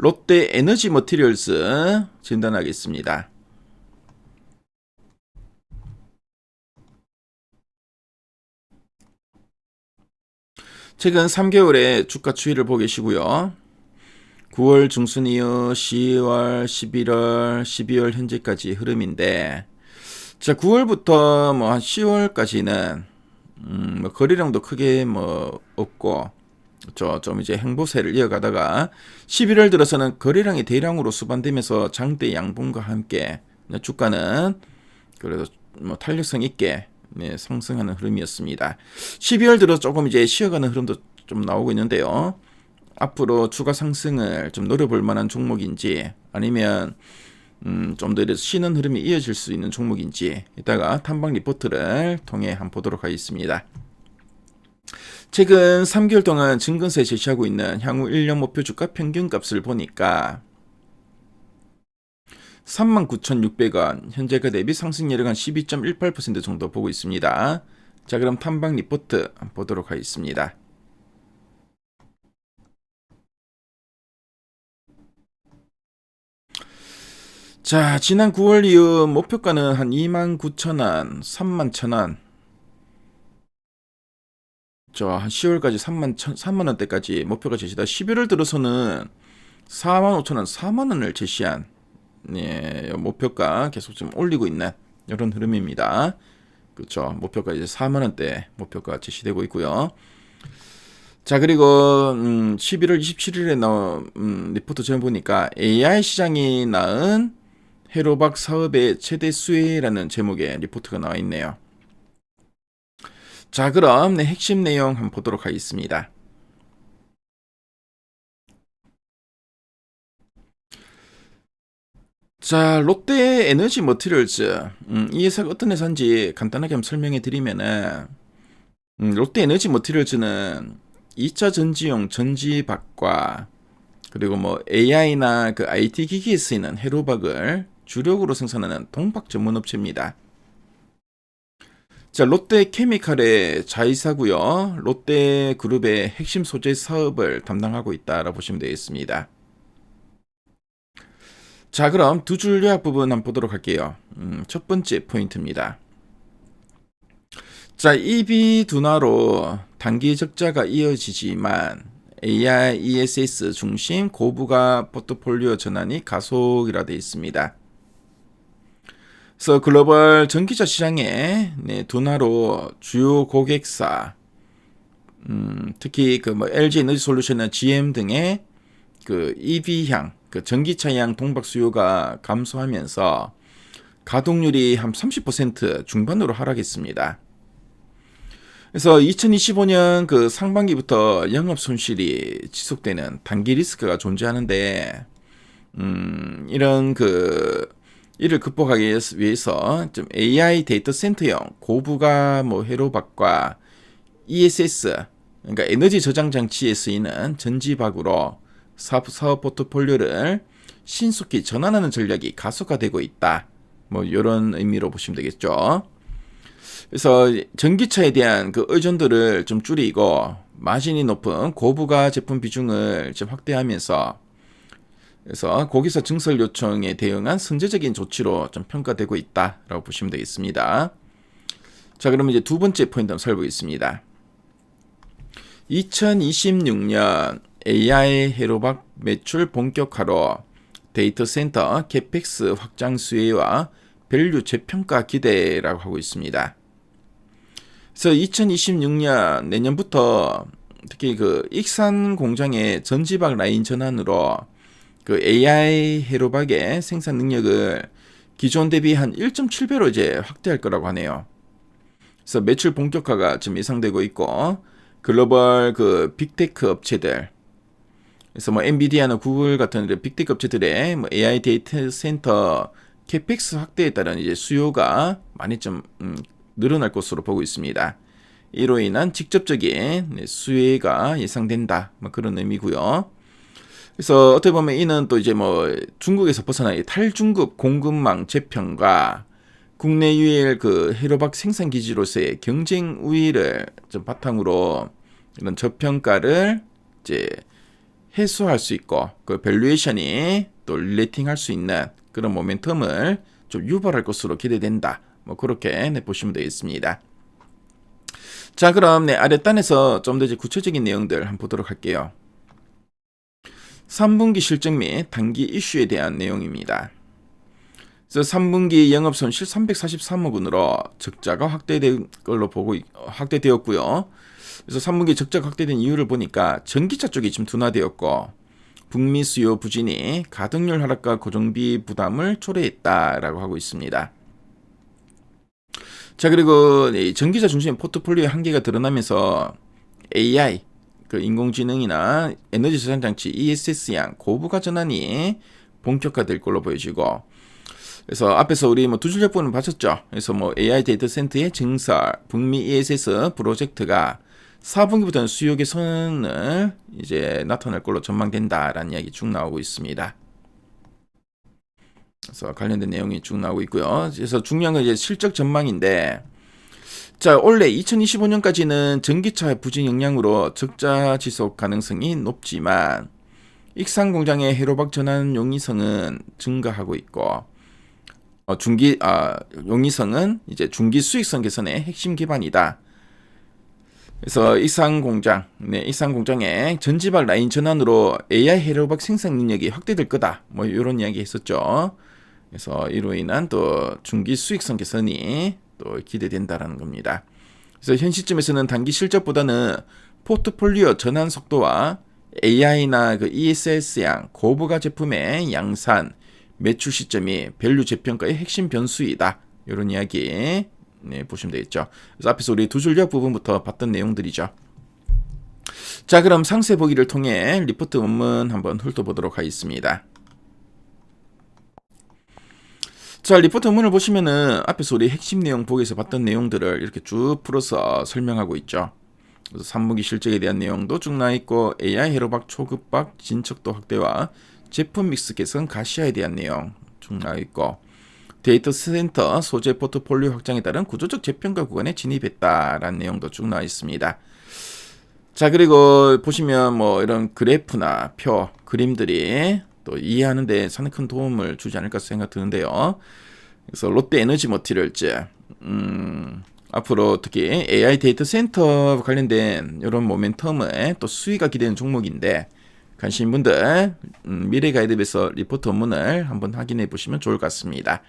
롯데 에너지 머티리얼스 진단하겠습니다. 최근 3개월의 주가 추이를 보고 계시고요. 9월 중순 이후 10월, 11월, 12월 현재까지 흐름인데, 자, 9월부터 뭐 한 10월까지는 뭐 거래량도 크게 뭐 없고, 좀 이제 행보세를 이어가다가 11월 들어서는 거래량이 대량으로 수반되면서 장대 양봉과 함께 주가는 그래도 뭐 탄력성 있게 상승하는 흐름이었습니다. 12월 들어 조금 이제 쉬어가는 흐름도 좀 나오고 있는데요. 앞으로 추가 상승을 좀 노려볼 만한 종목인지 아니면 좀 더 쉬는 흐름이 이어질 수 있는 종목인지 이따가 탐방 리포트를 통해 한번 보도록 하겠습니다. 최근 3개월 동안 증권사에 제시하고 있는 향후 1년 목표 주가 평균값을 보니까 39,600원, 현재가 대비 상승률이 한 12.18% 정도 보고 있습니다. 자, 그럼 탐방 리포트 보도록 하겠습니다. 자, 지난 9월 이후 목표가는 한 29,000원, 31,000원. 한 10월까지 3만원대까지 목표가 제시다. 11월 들어서는 45,000원, 4만원을 제시한 목표가 계속 좀 올리고 있는 이런 흐름입니다. 그렇죠. 목표가 이제 4만원대 목표가 제시되고 있고요. 자, 그리고 11월 27일에 나온 리포트 전 보니까 AI 시장이 낳은 해로박 사업의 최대 수혜라는 제목의 리포트가 나와 있네요. 자, 그럼 핵심 내용 한번 보도록 하겠습니다. 자, 롯데 에너지 머티리얼즈. 이 회사가 어떤 회사인지 간단하게 한번 설명해 드리면은, 롯데 에너지 머티리얼즈는 2차 전지용 전지박과 그리고 뭐 AI나 그 IT 기기에 쓰이는 해로박을 주력으로 생산하는 동박 전문 업체입니다. 자, 롯데 케미칼의 자회사고요. 롯데 그룹의 핵심 소재 사업을 담당하고 있다라고 보시면 되겠습니다. 자, 그럼 두 줄 요약 부분 한번 보도록 할게요. 첫 번째 포인트입니다. 자, EV 둔화로 단기 적자가 이어지지만 AI, ESS 중심 고부가 포트폴리오 전환이 가속이라 되어 있습니다. 그래서 글로벌 전기차 시장의 둔화로 주요 고객사, 특히 그 뭐 LG 에너지 솔루션이나 GM 등의 그 EV향, 그 전기차향 동박 수요가 감소하면서 가동률이 한 30% 중반으로 하락했습니다. 그래서 2025년 그 상반기부터 영업 손실이 지속되는 단기 리스크가 존재하는데, 이런 이를 극복하기 위해서 좀 AI 데이터 센터용 고부가 뭐 회로박과 ESS, 그러니까 에너지 저장 장치에 쓰이는 전지박으로 사업 포트폴리오를 신속히 전환하는 전략이 가속화되고 있다. 뭐 이런 의미로 보시면 되겠죠. 그래서 전기차에 대한 그 의존도를 좀 줄이고 마진이 높은 고부가 제품 비중을 좀 확대하면서 그래서 고객사 증설 요청에 대응한 선제적인 조치로 좀 평가되고 있다라고 보시면 되겠습니다. 자, 그러면 이제 두 번째 포인트 한번 살펴보겠습니다. 2026년 AI 해로박 매출 본격화로 데이터 센터 캐펙스 확장 수혜와 밸류 재평가 기대라고 하고 있습니다. 그래서 2026년 내년부터 특히 그 익산 공장의 전지박 라인 전환으로 그 AI 해로박의 생산 능력을 기존 대비 한 1.7배로 이제 확대할 거라고 하네요. 그래서 매출 본격화가 지금 예상되고 있고 글로벌 그 빅테크 업체들, 그래서 뭐 엔비디아나 구글 같은 빅테크 업체들의 뭐 AI 데이터 센터 캐펙스 확대에 따른 이제 수요가 많이 좀 늘어날 것으로 보고 있습니다. 이로 인한 직접적인 수혜가 예상된다. 뭐 그런 의미고요. 그래서 어떻게 보면 이는 또 이제 뭐 중국에서 벗어나 탈중국 공급망 재편과 국내 유일 그 해로박 생산 기지로서의 경쟁 우위를 좀 바탕으로 이런 저평가를 이제 해소할 수 있고 그 밸류에이션이 또 릴레이팅 할 수 있는 그런 모멘텀을 좀 유발할 것으로 기대된다. 뭐 그렇게 보시면 되겠습니다. 자, 그럼 아랫단에서 좀 더 이제 구체적인 내용들 한번 보도록 할게요. 3분기 실적 및 단기 이슈에 대한 내용입니다. 그래서 3분기 영업 손실 343억 원으로 적자가 확대된 걸로 확대되었고요. 그래서 3분기 적자가 확대된 이유를 보니까 전기차 쪽이 좀 둔화되었고 북미 수요 부진이 가동률 하락과 고정비 부담을 초래했다라고 하고 있습니다. 자, 그리고 전기차 중심 포트폴리오의 한계가 드러나면서 AI, 그 인공지능이나 에너지 저장 장치 ESS양 고부가 전환이 본격화될 걸로 보여지고, 그래서 앞에서 우리 두 줄 적분을 봤었죠. 그래서 AI 데이터 센터의 증설, 북미 ESS 프로젝트가 4분기부터는 수요 개선을 이제 나타날 걸로 전망된다라는 이야기 쭉 나오고 있습니다. 그래서 관련된 내용이 쭉 나오고 있고요. 그래서 중요한 건 이제 실적 전망인데, 자, 올해 2025년까지는 전기차 부진 영향으로 적자 지속 가능성이 높지만 익산 공장의 해로박 전환 용이성은 증가하고 있고, 용이성은 이제 중기 수익성 개선의 핵심 기반이다. 그래서 익산 공장의 전지박 라인 전환으로 AI 해로박 생산 능력이 확대될 거다. 이런 이야기 했었죠. 그래서 이로 인한 또 중기 수익성 개선이 또 기대된다라는 겁니다. 그래서 현 시점에서는 단기 실적보다는 포트폴리오 전환 속도와 AI나 그 ESS양 고부가 제품의 양산, 매출 시점이 밸류 재평가의 핵심 변수이다. 이런 이야기 보시면 되겠죠. 그래서 앞에서 우리 두 줄력 부분부터 봤던 내용들이죠. 자, 그럼 상세 보기를 통해 리포트 원문 한번 훑어보도록 하겠습니다. 자, 리포트 원문을 보시면은 앞에서 우리 핵심 내용 보기에서 봤던 내용들을 이렇게 쭉 풀어서 설명하고 있죠. 그래서 3분기 실적에 대한 내용도 쭉 나와 있고 AI 해로박 초급박 진척도 확대와 제품 믹스 개선 가시화에 대한 내용 쭉 나와 있고 데이터 센터 소재 포트폴리오 확장에 따른 구조적 재평가 구간에 진입했다라는 내용도 쭉 나와 있습니다. 자, 그리고 보시면 이런 그래프나 표, 그림들이 또 이해하는 데 상당히 큰 도움을 주지 않을까 생각 드는데요. 그래서 롯데 에너지 머티리얼즈 앞으로 특히 AI 데이터 센터 관련된 이런 모멘텀에 또 수위가 기대되는 종목인데 관심분들 미래 가이드에서 리포트 원문을 한번 확인해 보시면 좋을 것 같습니다.